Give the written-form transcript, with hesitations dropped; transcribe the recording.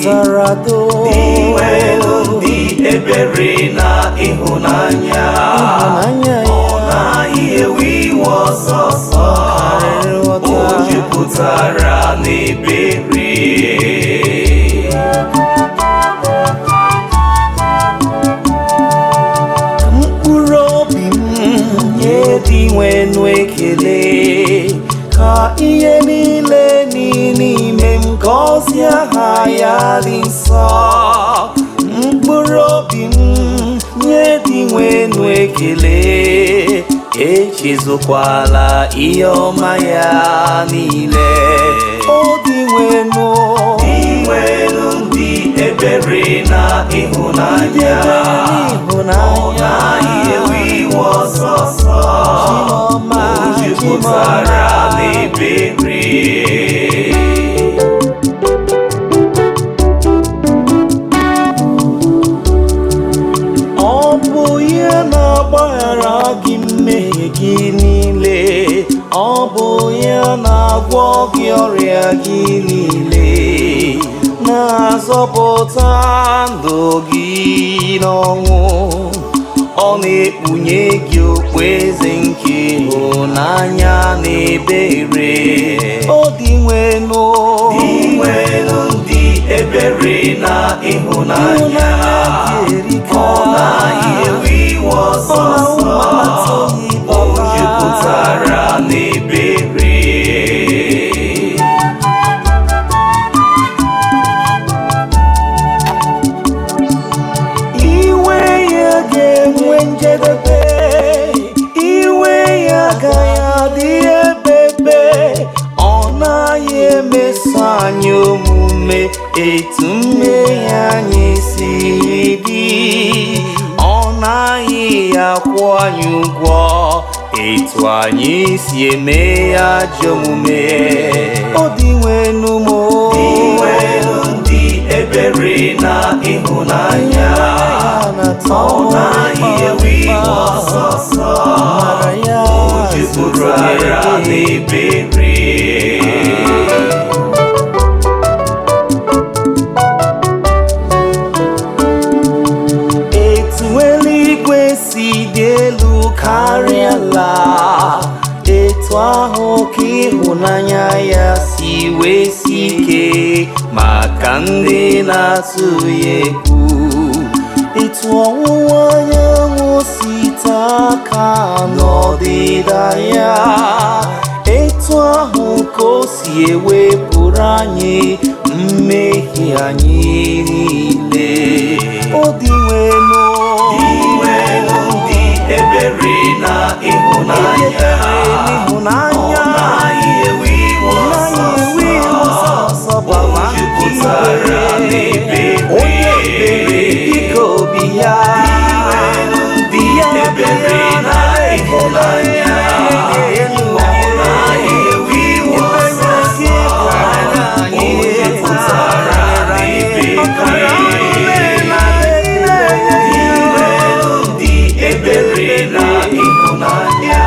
jupụtara do nwere ndị ebere na ịhụnanya ọ naghị ewe iwe ọsọsọ o jupụtara n'ebere. mkpụrụ obi m nye dị nwenu ekele ka ihe niile n'ime m gọzie aha ya dị nsọ. mkpụrụ obi m nye dị nwenu ekele echezokwala ihe ọma ya niile. o dị nwenu ndị ebere na ịhụnanya ọ naghị ewe iwe ọsọsọ o jupụtara n'ebere. ọ bụ ihe na-agbaghara gị mmehie gị niile, ọ bụ ya na-agwọ gị ọrịa gị niile, na-azọpụta ndụ gị n'ọnwụ. ọ na-ekpunye gị okpueze nke ịhụnanya na ebere. o dị nwenu ndị ebere na ịhụnanya ọ naghị ewe iwe ọsọsọ o jupụtara n'ebere. iwe ya ga-enwe njedebe, iwe ya agaghị adị ebebe. ọ naghị emeso anyị omume etu mmehie anyị siri dị, ọ naghị akwụ anyị ụgwọ etu anyị si eme ya ajọ omume. o dị nwenu ndị ebere na ịhụnanya ọ naghị ewe iwe ọsọsọ o jupụtara n'ebere. etu eluigwe si dị elu karịa ala, etu ahụ ka ịhụnanya ya si wee si ike maka ndị na-atụ ya egwu. etu ọwụwa anyanwụ si taa aka n'ọdịda ya, etu ahụ ka o si ewepụrụ anyị mmehie anyị niile. o dị nwenu ndị ebere na ịhụnanya ọ naghị ewe iwe ọsọsọ o jupụtara n'ebere. ike obi ya ndị ebere na ịhụnanya ọ naghị ewe iwe ọsọsọ o jupụtara n'ebere. ndị ebere na ịhụnanya